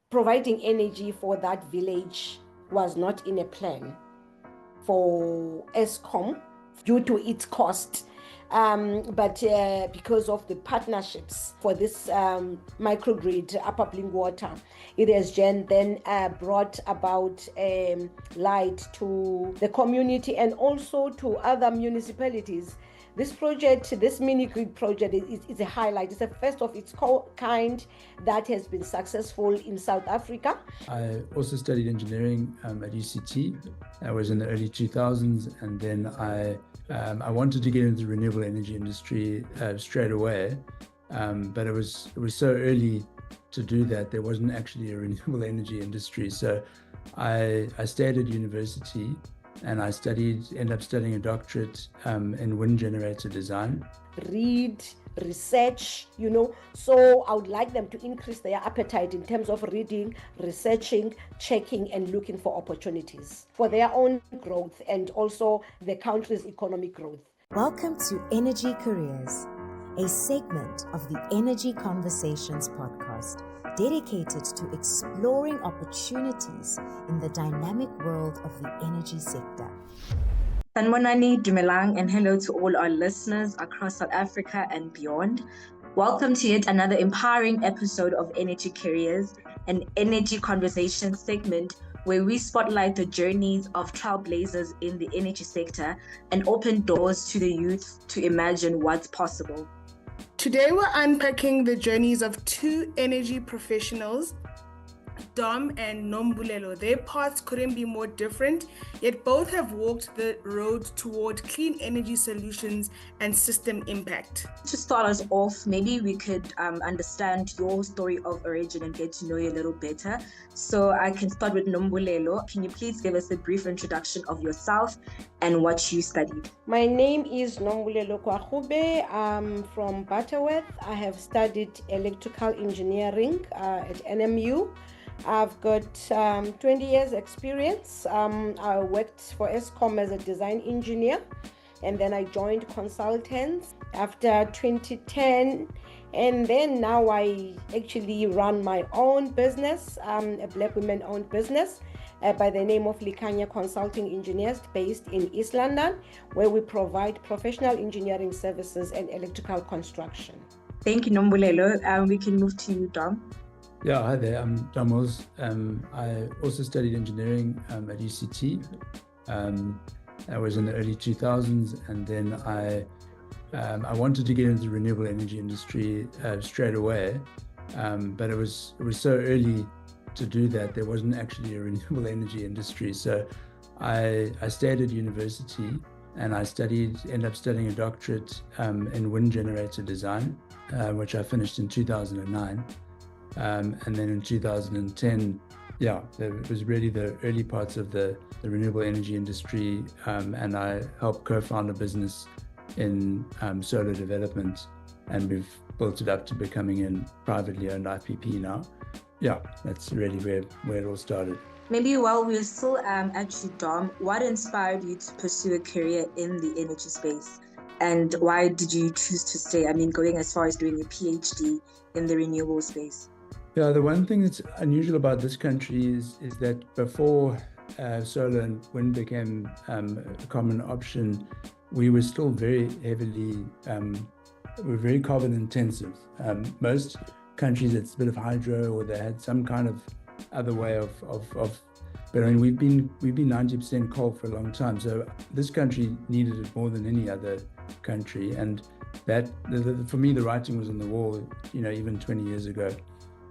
providing energy for that village was not in a plan for Eskom due to its cost. But because of the partnerships for this microgrid upling water, it has then brought about light to the community and also to other municipalities. This project, this mini grid project, is a highlight. It's the first of its kind that has been successful in South Africa. I also studied engineering at UCT. I was in the early 2000s, and then I wanted to get into the renewable energy industry straight away, but it was so early to do that. There wasn't actually a renewable energy industry, so I stayed at university. And I ended up studying a doctorate in wind generator design. Read, research, so I would like them to increase their appetite in terms of reading, researching, checking, and looking for opportunities for their own growth and also the country's economic growth. Welcome to Energy Careers, a segment of the Energy Conversations podcast, dedicated to exploring opportunities in the dynamic world of the energy sector. Sanmonani, Dumelang, and hello to all our listeners across South Africa and beyond. Welcome to yet another empowering episode of Energy Careers, an energy conversation segment where we spotlight the journeys of trailblazers in the energy sector and open doors to the youth to imagine what's possible. Today we're unpacking the journeys of two energy professionals, Dom and Nombulelo. Their paths couldn't be more different, yet both have walked the road toward clean energy solutions and system impact. To start us off, maybe we could understand your story of origin and get to know you a little better. So I can start with Nombulelo. Can you please give us a brief introduction of yourself and what you studied? My name is Nombulelo Gwarube. I'm from Butterworth. I have studied electrical engineering at NMU. I've got 20 years experience. I worked for Eskom as a design engineer, and then I joined consultants after 2010. And then now I actually run my own business, a Black women-owned business by the name of Likhanye Consulting Engineers, based in East London, where we provide professional engineering services and electrical construction. Thank you, Nombulelo. We can move to you, Dom. Yeah, hi there, I'm Dom Mills. I also studied engineering at UCT. I was in the early 2000s, and then I wanted to get into the renewable energy industry straight away, but it was so early to do that. There wasn't actually a renewable energy industry, so I stayed at university and I ended up studying a doctorate in wind generator design, which I finished in 2009. And then in 2010, it was really the early parts of the renewable energy industry, and I helped co-found a business in solar development, and we've built it up to becoming a privately owned IPP now. Yeah, that's really where it all started. Maybe while we're still at you, Dom, what inspired you to pursue a career in the energy space? And why did you choose to stay, going as far as doing a PhD in the renewable space? Yeah, the one thing that's unusual about this country is that before solar and wind became a common option, we were still very heavily, we're very carbon intensive. Most countries, it's a bit of hydro, or they had some kind of other way of but we've been 90% coal for a long time. So this country needed it more than any other country, and that for me, the writing was on the wall, even 20 years ago.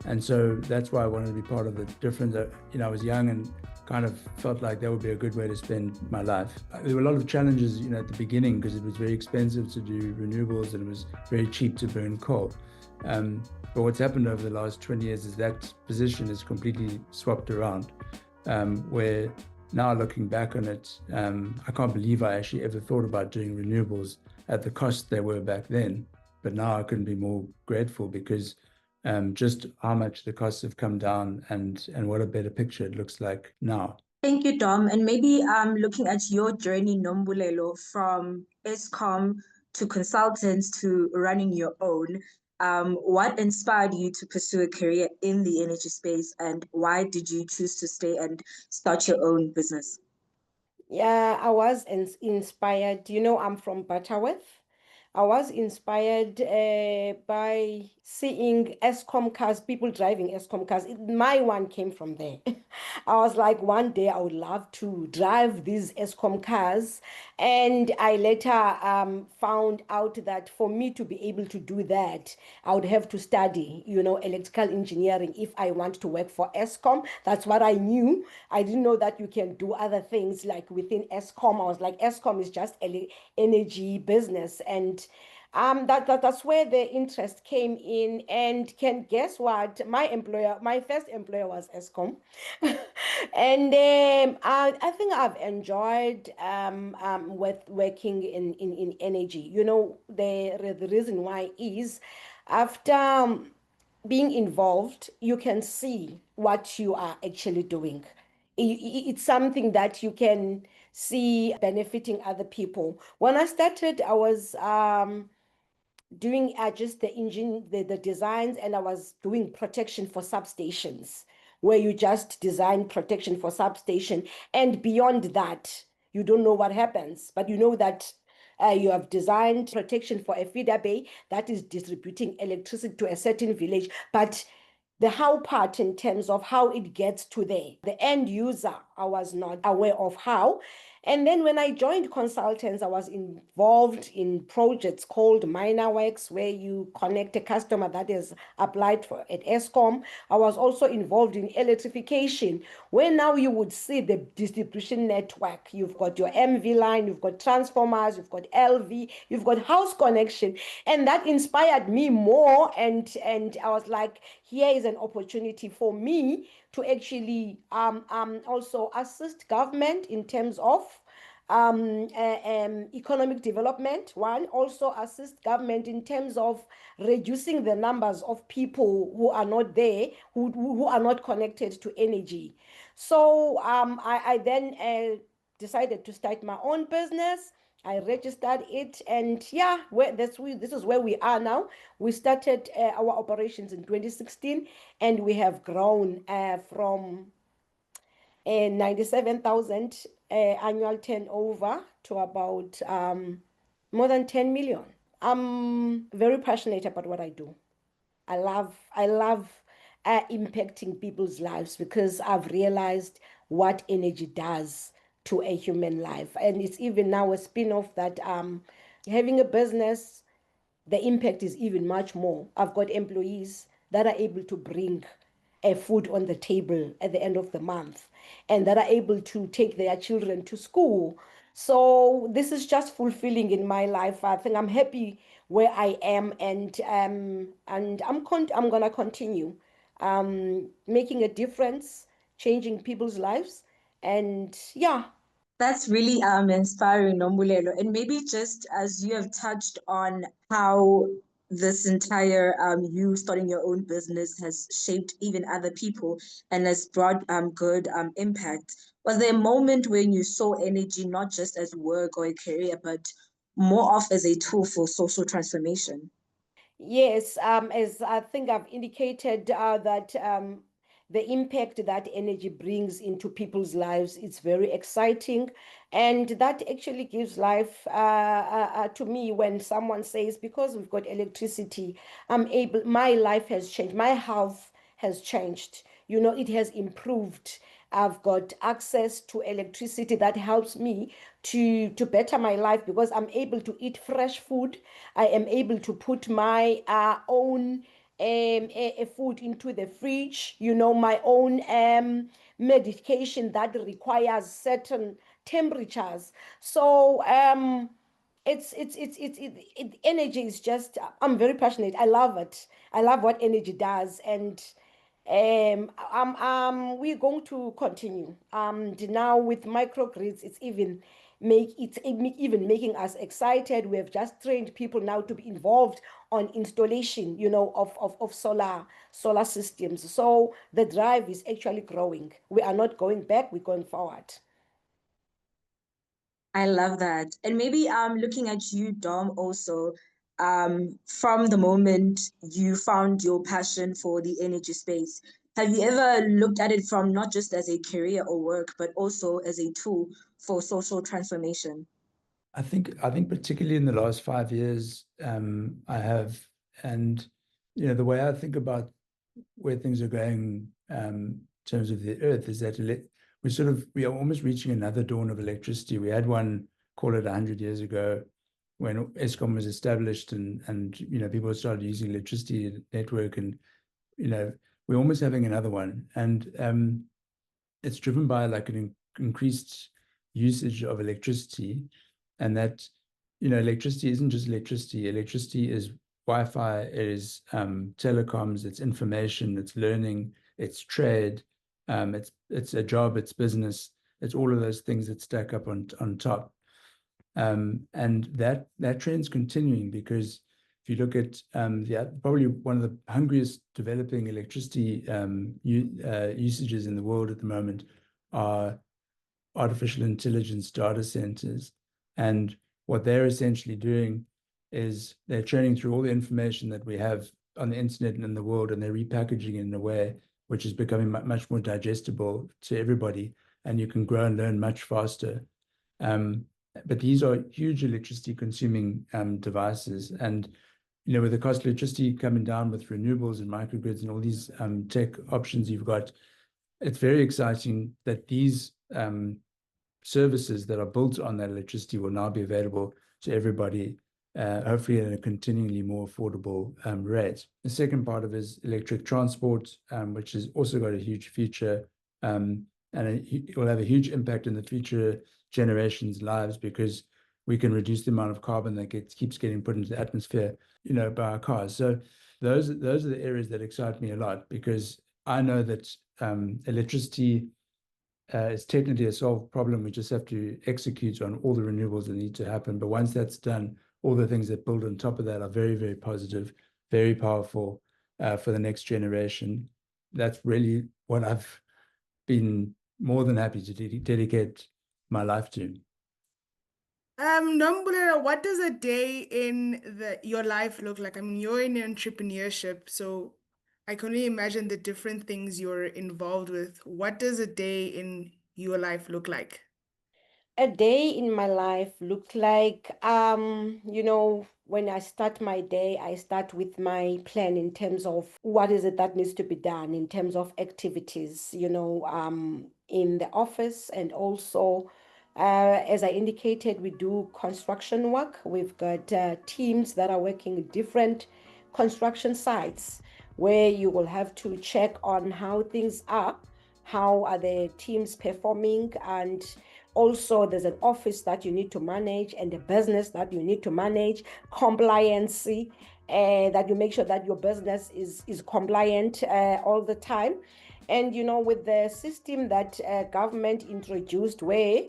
And so that's why I wanted to be part of the difference. I was young and kind of felt like that would be a good way to spend my life. There were a lot of challenges, at the beginning, because it was very expensive to do renewables and it was very cheap to burn coal. But what's happened over the last 20 years is that position is completely swapped around, where now looking back on it, I can't believe I actually ever thought about doing renewables at the cost they were back then. But now I couldn't be more grateful, because just how much the costs have come down and what a better picture it looks like now. Thank you, Dom. And maybe looking at your journey, Nombulelo, from Eskom to consultants to running your own, what inspired you to pursue a career in the energy space, and why did you choose to stay and start your own business? Yeah, I was inspired. I'm from Butterworth. I was inspired by seeing Eskom cars, people driving Eskom cars. My one came from there. I was like, one day I would love to drive these Eskom cars. And I later found out that for me to be able to do that, I would have to study, electrical engineering if I want to work for Eskom. That's what I knew. I didn't know that you can do other things like within Eskom. I was like, Eskom is just energy business. And that's where the interest came in. And can guess what? My first employer was Eskom. And I think I've enjoyed with working in energy. The reason why is after being involved, you can see what you are actually doing. It's something that you can see benefiting other people. When I started, I was doing just the engine, the designs, and I was doing protection for substations, where you just design protection for substation. And beyond that, you don't know what happens, but you know that you have designed protection for a feeder bay that is distributing electricity to a certain village. But the how part in terms of how it gets to the end user, I was not aware of how. And then when I joined consultants, I was involved in projects called minor works, where you connect a customer that is applied for at Eskom. I was also involved in electrification, where now you would see the distribution network. You've got your MV line, you've got transformers, you've got LV, you've got house connection. And that inspired me more. And I was like, here is an opportunity for me to actually also assist government in terms of economic development. One, also assist government in terms of reducing the numbers of people who are not there, who are not connected to energy. So I then decided to start my own business. I registered it, and yeah, this is where we are now. We started our operations in 2016, and we have grown from 97,000 annual turnover to about more than 10 million. I'm very passionate about what I do. I love impacting people's lives, because I've realized what energy does to a human life. And it's even now a spin-off that having a business, the impact is even much more. I've got employees that are able to bring a food on the table at the end of the month, and that are able to take their children to school. So this is just fulfilling in my life. I think I'm happy where I am, and I'm gonna continue making a difference, changing people's lives, and yeah. That's really inspiring, Nombulelo. And maybe just as you have touched on how this entire you starting your own business has shaped even other people and has brought good impact. Was there a moment when you saw energy not just as work or a career, but more of as a tool for social transformation? Yes, as I think I've indicated, that the impact that energy brings into people's lives is very exciting, and that actually gives life to me when someone says, because we've got electricity, my life has changed, my health has changed. It has improved. I've got access to electricity that helps me to better my life, because I'm able to eat fresh food. I am able to put my own food into the fridge, my own medication that requires certain temperatures. So energy is just, I'm very passionate. I love it. I love what energy does. And we're going to continue. Now with microgrids, it's even making us excited. We have just trained people now to be involved on installation, of solar systems. So the drive is actually growing. We are not going back, we're going forward. I love that. And maybe looking at you, Dom, also, from the moment you found your passion for the energy space? Have you ever looked at it from not just as a career or work, but also as a tool for social transformation? I think particularly in the last 5 years, I have, and the way I think about where things are going in terms of the earth is that we are almost reaching another dawn of electricity. We had one, call it 100 years ago, when Eskom was established, and people started using electricity network, and we're almost having another one, and it's driven by like an increased usage of electricity, and that electricity isn't just electricity. Electricity is Wi-Fi, it is telecoms, it's information, it's learning, it's trade, it's a job, it's business, it's all of those things that stack up on top. And that trend's continuing, because if you look at probably one of the hungriest developing electricity usages in the world at the moment are artificial intelligence data centers. And what they're essentially doing is they're churning through all the information that we have on the internet and in the world, and they're repackaging it in a way which is becoming much more digestible to everybody, and you can grow and learn much faster. But these are huge electricity consuming devices, and with the cost of electricity coming down with renewables and microgrids and all these tech options you've got, it's very exciting that these services that are built on that electricity will now be available to everybody, hopefully at a continually more affordable rate. The second part of it is electric transport, which has also got a huge future, and it will have a huge impact in the future generations' lives, because we can reduce the amount of carbon that keeps getting put into the atmosphere, by our cars. So those are the areas that excite me a lot, because I know that electricity is technically a solved problem. We just have to execute on all the renewables that need to happen. But once that's done, all the things that build on top of that are very, very positive, very powerful for the next generation. That's really what I've been more than happy to dedicate my life to. Nombulelo, what does a day in your life look like? I mean, you're in entrepreneurship, so I can only imagine the different things you're involved with. What does a day in your life look like? A day in my life looks like, when I start my day, I start with my plan in terms of what is it that needs to be done in terms of activities, in the office. And also, as I indicated, we do construction work. We've got teams that are working at different construction sites, where you will have to check on how things are, how are the teams performing, and also there's an office that you need to manage and a business that you need to manage, compliancy, that you make sure that your business is compliant all the time. And with the system that government introduced, where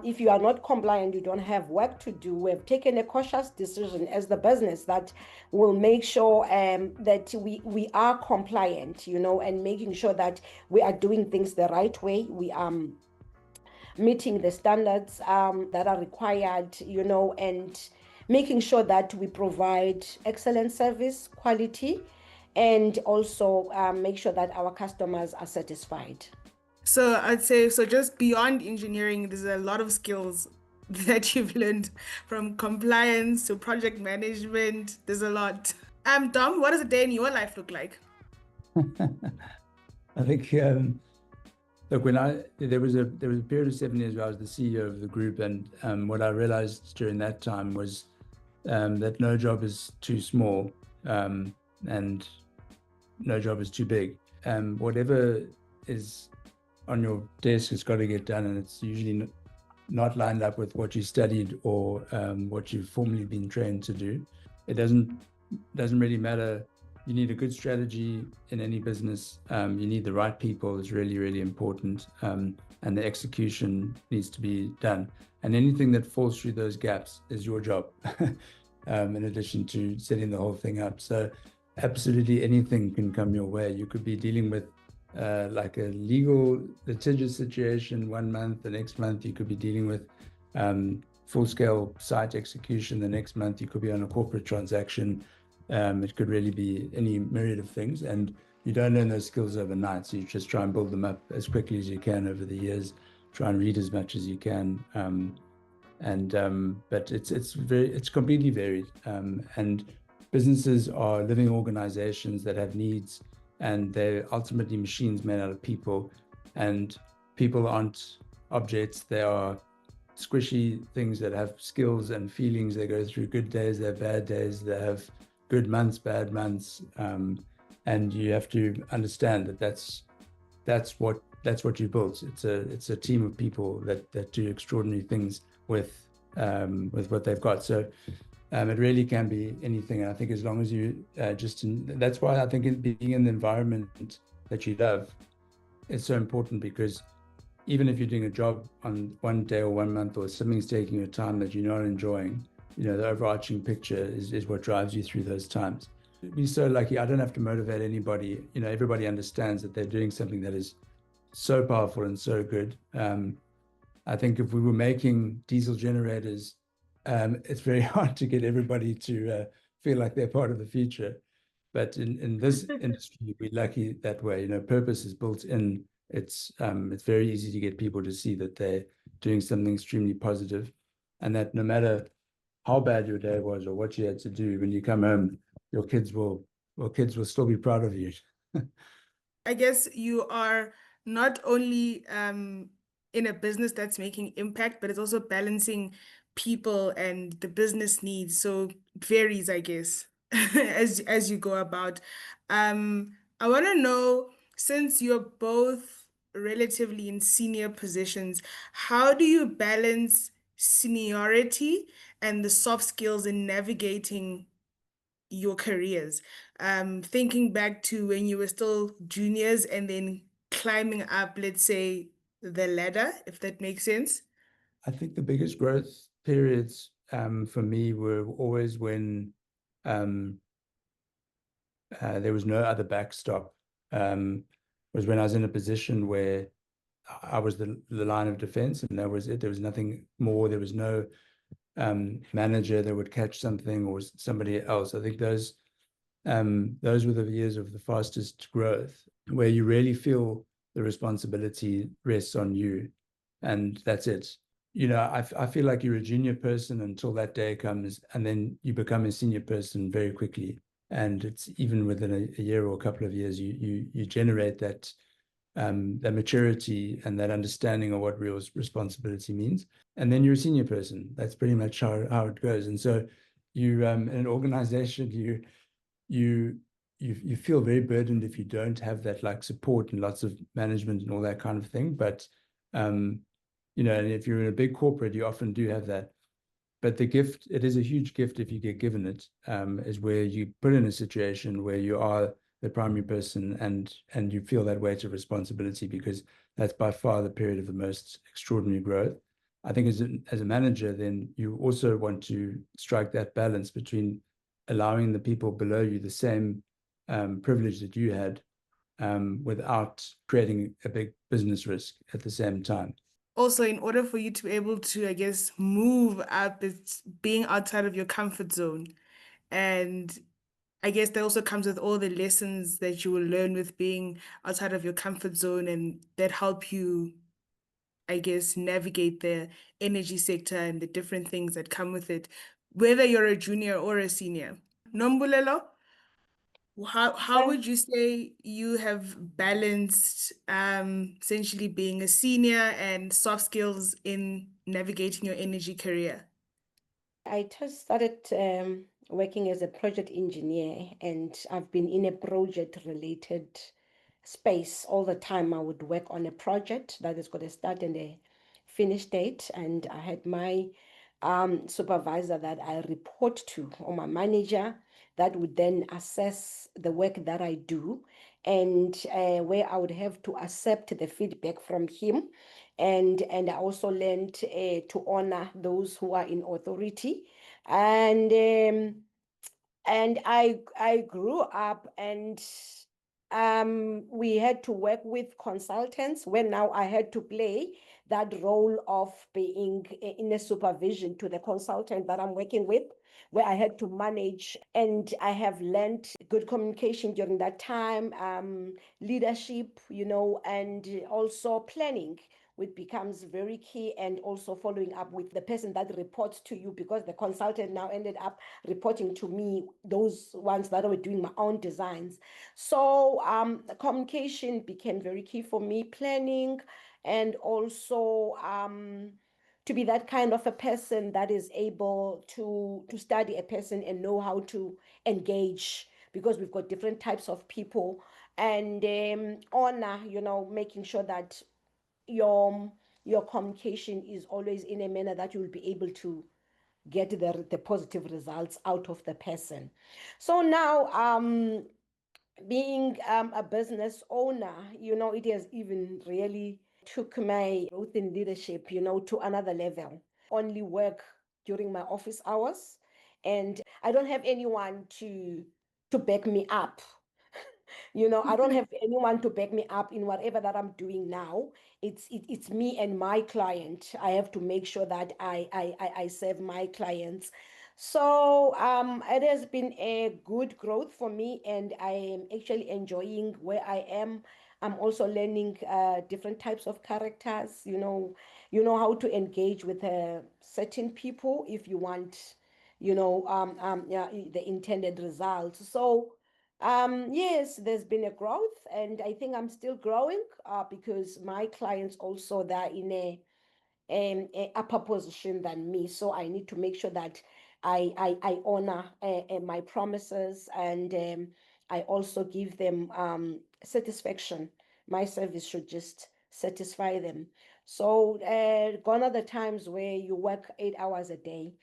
if you are not compliant, you don't have work to do, we've taken a cautious decision as the business that will make sure that we are compliant, and making sure that we are doing things the right way. We are meeting the standards that are required, and making sure that we provide excellent service, quality, and also make sure that our customers are satisfied. So I'd say, so just beyond engineering, there's a lot of skills that you've learned, from compliance to project management. There's a lot. Dom, what does a day in your life look like? I think look, there was a period of 7 years where I was the CEO of the group, and what I realized during that time was that no job is too small, and no job is too big. Whatever is on your desk has got to get done, and it's usually not lined up with what you studied or what you've formerly been trained to do. It doesn't really matter. You need a good strategy in any business. You need the right people is really, really important. And the execution needs to be done. And anything that falls through those gaps is your job, in addition to setting the whole thing up. So absolutely anything can come your way. You could be dealing with like a legal litigious situation 1 month, the next month you could be dealing with full-scale site execution. The next month you could be on a corporate transaction. It could really be any myriad of things, and you don't learn those skills overnight. So you just try and build them up as quickly as you can over the years. Try and read as much as you can, but it's completely varied. And businesses are living organizations that have needs, and they're ultimately machines made out of people. And people aren't objects; they are squishy things that have skills and feelings. They go through good days, they have bad days, they have good months, bad months, and you have to understand that that's what you built. It's a team of people that do extraordinary things with what they've got. So it really can be anything. And I think as long as you that's why I think being in the environment that you love is so important, because even if you're doing a job on one day or 1 month, or something's taking your time that you're not enjoying, the overarching picture is what drives you through those times. Be so lucky. I don't have to motivate anybody. Everybody understands that they're doing something that is so powerful and so good. I think if we were making diesel generators, it's very hard to get everybody to feel like they're part of the future. But in this industry, we're lucky that way. Purpose is built in. It's very easy to get people to see that they're doing something extremely positive, and that no matter how bad your day was or what you had to do, when you come home, your kids will still be proud of you. I guess you are not only in a business that's making impact, but it's also balancing people and the business needs. So it varies, I guess, as you go about. I want to know, since you're both relatively in senior positions, how do you balance seniority and the soft skills in navigating your careers? Thinking back to when you were still juniors and then climbing up, let's say, the ladder, if that makes sense. I think the biggest growth periods for me were always when there was no other backstop. Was when I was in a position where I was the line of defense, and that was it. There was nothing more. There was no manager that would catch something, or somebody else. I think those were the years of the fastest growth, where you really feel the responsibility rests on you, and that's it. I feel like you're a junior person until that day comes, and then you become a senior person very quickly. And it's even within a year or a couple of years, you generate that maturity and that understanding of what real responsibility means. And then you're a senior person. That's pretty much how it goes. And so you in an organization, you feel very burdened if you don't have that like support and lots of management and all that kind of thing. But and if you're in a big corporate, you often do have that. But the gift, it is a huge gift if you get given it, is where you put in a situation where you are the primary person and you feel that weight of responsibility, because that's by far the period of the most extraordinary growth. I think as a manager, then you also want to strike that balance between allowing the people below you the same privilege that you had, without creating a big business risk at the same time. Also, in order for you to be able to, I guess, move up, it's being outside of your comfort zone. And I guess that also comes with all the lessons that you will learn with being outside of your comfort zone, and that help you, I guess, navigate the energy sector and the different things that come with it, whether you're a junior or a senior. Nombulelo, how would you say you have balanced essentially being a senior and soft skills in navigating your energy career? I just started working as a project engineer, and I've been in a project related space all the time. I would work on a project that has got a start and a finish date, and I had my supervisor that I report to, or my manager that would then assess the work that I do, and where I would have to accept the feedback from him. And I also learned to honor those who are in authority. And I grew up, and we had to work with consultants, when now I had to play that role of being in a supervision to the consultant that I'm working with, where I had to manage. And I have learned good communication during that time, leadership, and also planning, which becomes very key, and also following up with the person that reports to you, because the consultant now ended up reporting to me, those ones that were doing my own designs. So communication became very key for me, planning, and also to be that kind of a person that is able to study a person and know how to engage, because we've got different types of people, and honor, making sure that your communication is always in a manner that you will be able to get the positive results out of the person. So now being a business owner, it has even really took my growth in leadership, to another level. Only work during my office hours, and I don't have anyone to back me up. I don't have anyone to back me up in whatever that I'm doing now. It's me and my client. I have to make sure that I serve my clients. So it has been a good growth for me, and I am actually enjoying where I am. I'm also learning different types of characters. How to engage with certain people if you want, yeah, the intended results. So yes, there's been a growth, and I think I'm still growing because my clients also, they're in a upper position than me. So I need to make sure that I honor my promises, and I also give them satisfaction. My service should just satisfy them. So gone are the times where you work 8 hours a day.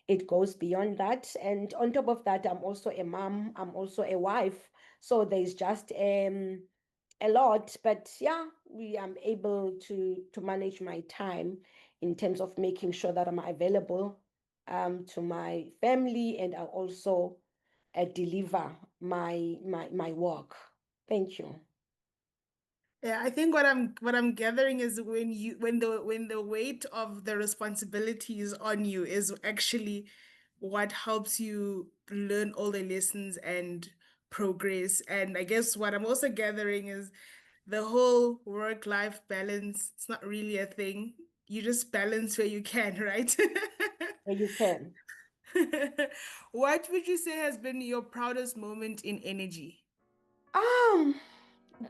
It goes beyond that. And on top of that, I'm also a mom, I'm also a wife. So there's just a lot, but yeah, we am able to manage my time in terms of making sure that I'm available to my family, and I also deliver my work. Thank you. Yeah, I think what I'm gathering is when the weight of the responsibilities on you is actually what helps you learn all the lessons and progress. And I guess what I'm also gathering is the whole work-life balance. It's not really a thing. You just balance where you can, right? Yeah, you can. What would you say has been your proudest moment in energy? Um,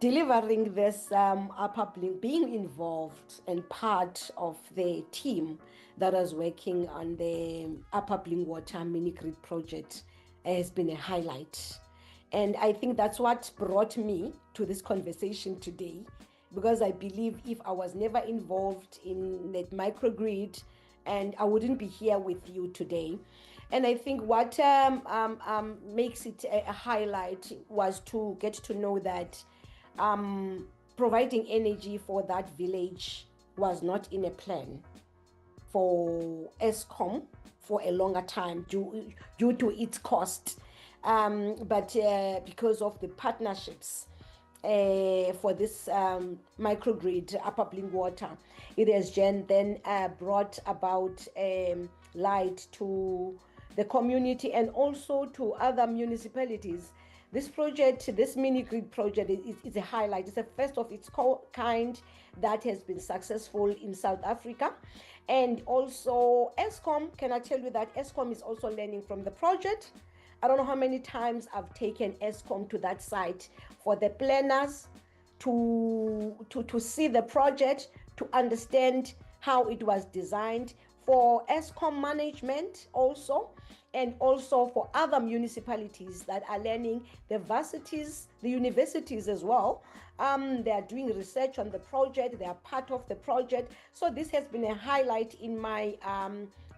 Delivering this upper blink, being involved and part of the team that was working on the upper blink water mini grid project has been a highlight. And I think that's what brought me to this conversation today, because I believe if I was never involved in that microgrid, and I wouldn't be here with you today. And I think what makes it a highlight was to get to know that providing energy for that village was not in a plan for ESCOM for a longer time due to its cost. But because of the partnerships for this microgrid upper blink water, it has then brought about light to the community and also to other municipalities. This project, this mini grid project, is a highlight. It's a first of its kind that has been successful in South Africa. And also ESCOM, can I tell you that ESCOM is also learning from the project? I don't know how many times I've taken ESCOM to that site for the planners to see the project, to understand how it was designed, for ESCOM management also, and also for other municipalities that are learning, the varsities, the universities as well. They are doing research on the project, they are part of the project. So this has been a highlight in my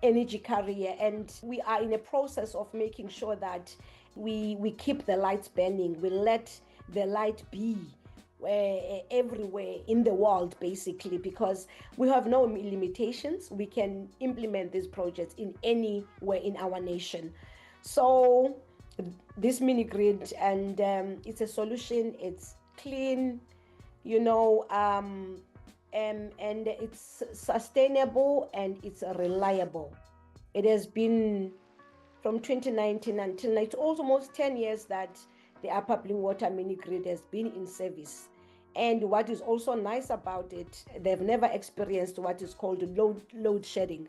energy career, and we are in a process of making sure that we keep the lights burning, we let the light be everywhere in the world, basically, because we have no limitations. We can implement these projects in anywhere in our nation. So this mini grid, and it's a solution. It's clean, you know, and it's sustainable and it's reliable. It has been from 2019 until now. It's almost 10 years that the Upper Blue Water mini grid has been in service. And what is also nice about it, they've never experienced what is called load shedding.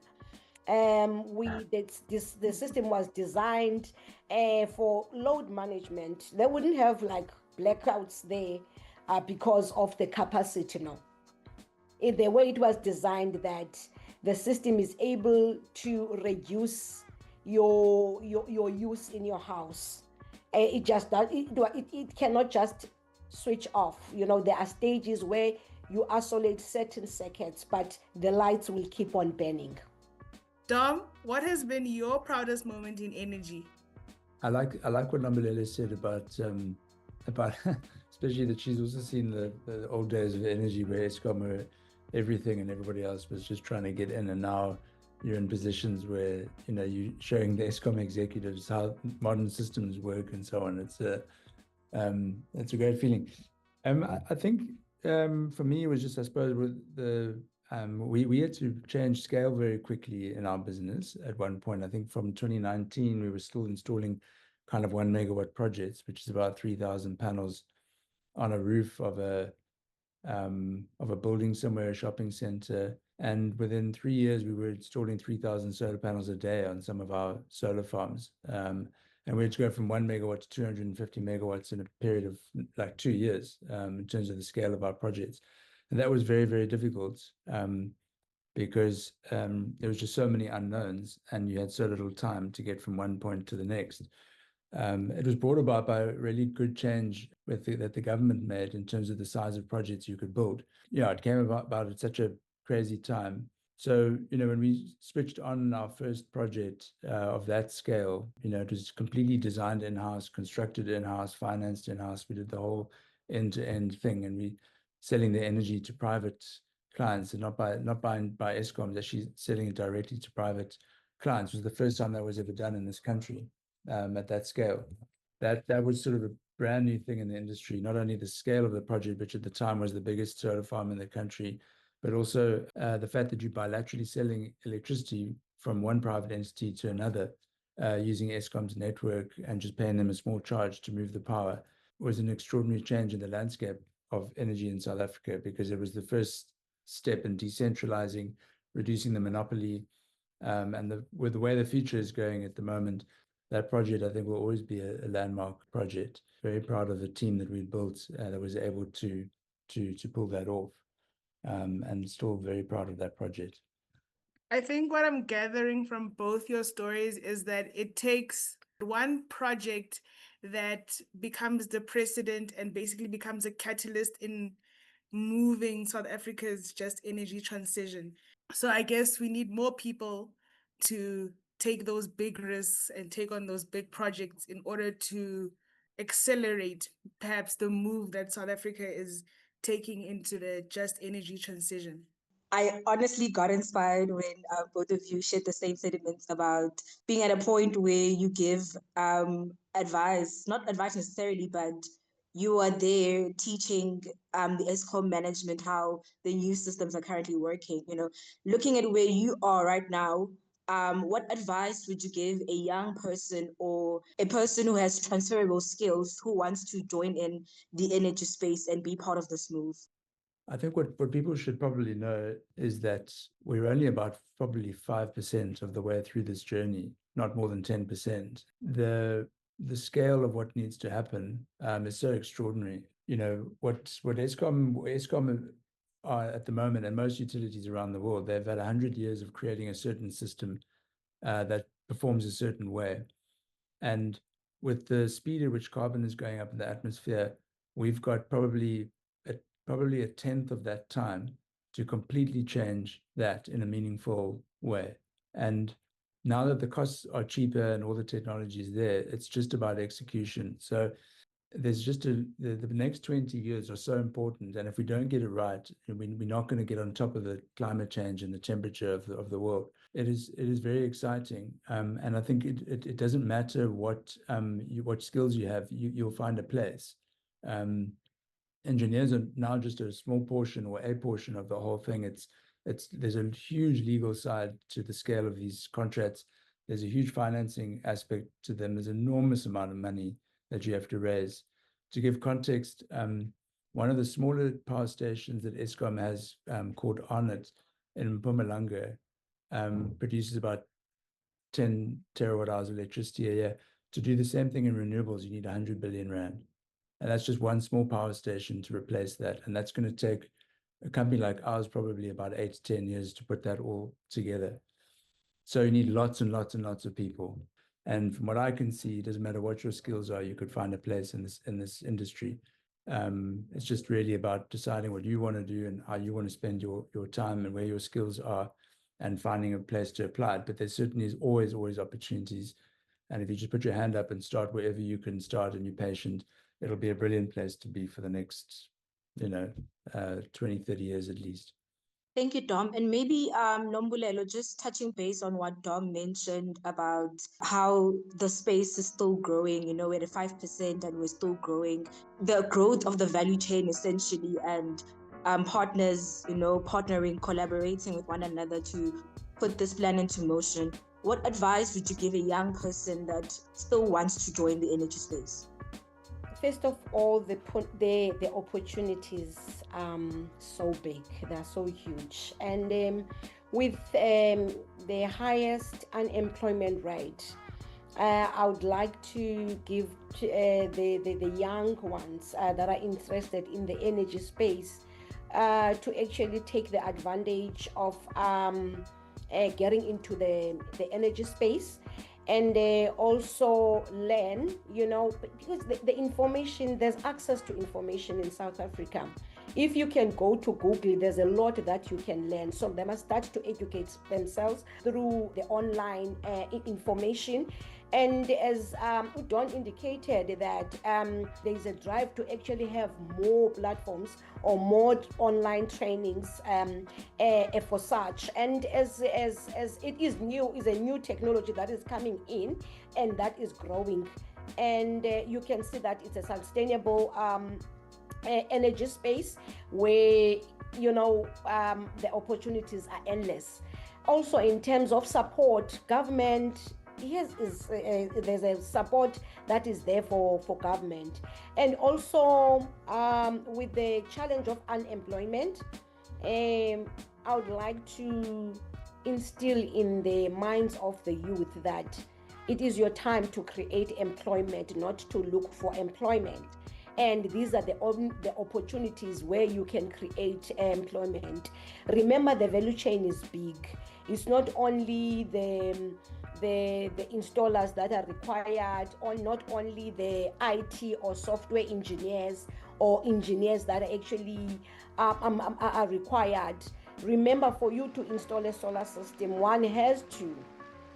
The system was designed for load management. They wouldn't have like blackouts there because of the capacity. No, in the way it was designed, that the system is able to reduce your use in your house. It just does. It cannot just switch off. You know, there are stages where you isolate certain circuits, but the lights will keep on burning. Dom, what has been your proudest moment in energy? I like what Nombulelo said about especially that she's also seen the old days of energy where Eskom were everything and everybody else was just trying to get in, and now you're in positions where, you know, you're showing the Eskom executives how modern systems work and so on. It's a great feeling. I think for me it was just, I suppose, with the we had to change scale very quickly in our business. At one point, I think from 2019, we were still installing kind of 1 megawatt projects, which is about 3,000 panels on a roof of a building somewhere, a shopping center. And within 3 years, we were installing 3,000 solar panels a day on some of our solar farms. And we had to go from 1 megawatt to 250 megawatts in a period of like 2 years in terms of the scale of our projects. And that was very, very difficult because there was just so many unknowns and you had so little time to get from one point to the next. It was brought about by a really good change that the government made in terms of the size of projects you could build. Yeah, it came about at such a crazy time. So, you know, when we switched on our first project of that scale, you know, it was completely designed in-house, constructed in-house, financed in-house. We did the whole end-to-end thing, and we selling the energy to private clients and not buying by Eskom, actually selling it directly to private clients. It was the first time that was ever done in this country at that scale. That was sort of a brand new thing in the industry. Not only the scale of the project, which at the time was the biggest solar farm in the country, but also the fact that you're bilaterally selling electricity from one private entity to another using Eskom's network and just paying them a small charge to move the power was an extraordinary change in the landscape of energy in South Africa, because it was the first step in decentralizing, reducing the monopoly, and with the way the future is going at the moment, that project I think will always be a landmark project. Very proud of the team that we built that was able to pull that off, and still very proud of that project. I think what I'm gathering from both your stories is that it takes one project that becomes the precedent and basically becomes a catalyst in moving South Africa's just energy transition. So I guess we need more people to take those big risks and take on those big projects in order to accelerate perhaps the move that South Africa is taking into the just energy transition. I honestly got inspired when both of you shared the same sentiments about being at a point where you give advice, not advice necessarily, but you are there teaching the Eskom management how the new systems are currently working. You know, looking at where you are right now, what advice would you give a young person or a person who has transferable skills who wants to join in the energy space and be part of this move? I think what people should probably know is that we're only about probably 5% of the way through this journey, not more than 10%. The scale of what needs to happen is so extraordinary. You know, what Eskom are at the moment, and most utilities around the world, they've had 100 years of creating a certain system that performs a certain way. And with the speed at which carbon is going up in the atmosphere, we've got probably a tenth of that time to completely change that in a meaningful way. And now that the costs are cheaper and all the technology is there, it's just about execution. So there's just the next 20 years are so important, and if we don't get it right, we're not going to get on top of the climate change and the temperature of the world. It is very exciting, and I think it doesn't matter what skills you have, you'll find a place. Engineers are now just a small portion or a portion of the whole thing. There's a huge legal side to the scale of these contracts. There's a huge financing aspect to them. There's an enormous amount of money that you have to raise. To give context, one of the smaller power stations that Eskom has, called Arnott in Mpumalanga, produces about 10 terawatt hours of electricity a year. To do the same thing in renewables, you need 100 billion rand. And that's just one small power station to replace that. And that's going to take a company like ours probably about 8 to 10 years to put that all together. So you need lots and lots and lots of people. And from what I can see, it doesn't matter what your skills are, you could find a place in this industry. It's just really about deciding what you want to do and how you want to spend your time and where your skills are and finding a place to apply it. But there certainly is always opportunities. And if you just put your hand up and start wherever you can start and you're patient, it'll be a brilliant place to be for the next, 20, 30 years at least. Thank you, Dom. And maybe Nombulelo, just touching base on what Dom mentioned about how the space is still growing, we're at 5% and we're still growing. The growth of the value chain essentially, and partners, partnering, collaborating with one another to put this plan into motion. What advice would you give a young person that still wants to join the energy space? First of all, the opportunities are so big, they're so huge. And with the highest unemployment rate, I would like to give to, the young ones that are interested in the energy space to actually take the advantage of getting into the energy space. And also learn, because the information, there's access to information in South Africa. If you can go to Google, there's a lot that you can learn. So they must start to educate themselves through the online information. And as Don indicated, that there's a drive to actually have more platforms or more online trainings for such. And as it is a new technology that is coming in and that is growing. And you can see that it's a sustainable energy space where, the opportunities are endless. Also, in terms of support, government, yes, there's a support that is there for government. And also with the challenge of unemployment, I would like to instill in the minds of the youth that it is your time to create employment, not to look for employment. And these are the opportunities where you can create employment. Remember, the value chain is big. It's not only the installers that are required, or not only the IT or software engineers or engineers that are actually are required. Remember, for you to install a solar system, one has to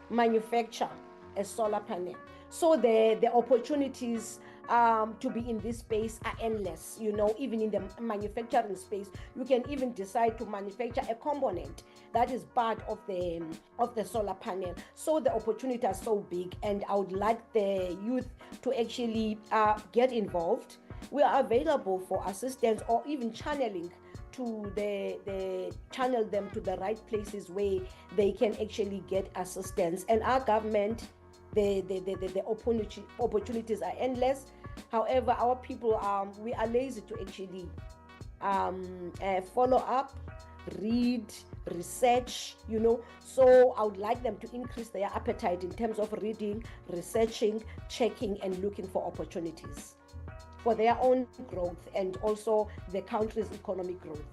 manufacture a solar panel. So the opportunities to be in this space are endless. Even in the manufacturing space, you can even decide to manufacture a component that is part of the solar panel. So the opportunities are so big, and I would like the youth to actually get involved. We are available for assistance or even channeling to the channel them to the right places where they can actually get assistance. And our government, the opportunities are endless. However, our people we are lazy to actually follow up, read, research, So I would like them to increase their appetite in terms of reading, researching, checking, and looking for opportunities for their own growth and also the country's economic growth.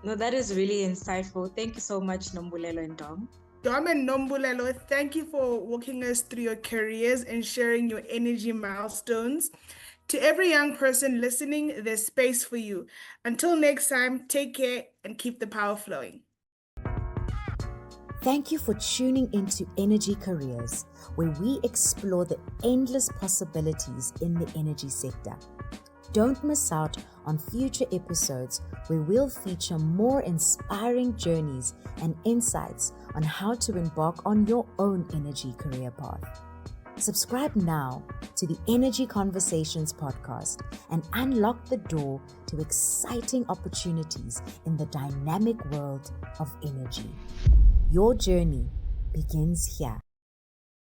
No, that is really insightful. Thank you so much, Nombulelo and Dom. Dom and Nombulelo, thank you for walking us through your careers and sharing your energy milestones. To every young person listening, there's space for you. Until next time, take care and keep the power flowing. Thank you for tuning into Energy Careers, where we explore the endless possibilities in the energy sector. Don't miss out on future episodes where we'll feature more inspiring journeys and insights on how to embark on your own energy career path. Subscribe now to the Energy Conversations podcast and unlock the door to exciting opportunities in the dynamic world of energy. Your journey begins here.